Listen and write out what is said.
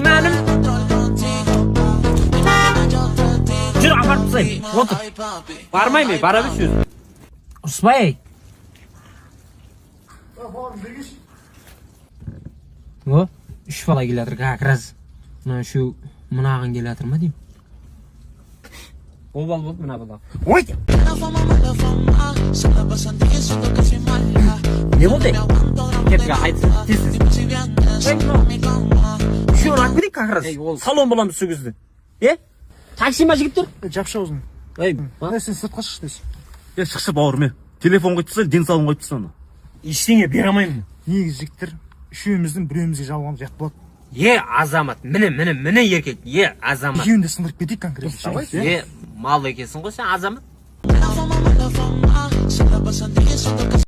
Maksimum. Jür aparıp tısayım. Otur. Barmayım, bara düşüyoruz. Usbay. O, 3 bala gelatir kakraz. Mana şu mınağın gelatirma deyim. Ol bal bol, mına bala. Oy! Ne oldu? Ketga, aytsın, tezsiz. Şu rak birik kakraz. Salon bulamız sögüzdü. Taksi majigip dur. Жапша өзің. Сен сыртқа шық дейсің. Шықшы бауырым, телефон қойып тастайды, денсаулығын қойып тастады. Ештеңе бере алмаймын. Негізі жігіттер үшеуміздің біреуімізге жабылғанымыз жат болады. Азамат, міне еркек. Азамат. Екеуін де сындырып кетейік конкретно. Мал екенсің ғой сен, Азамат.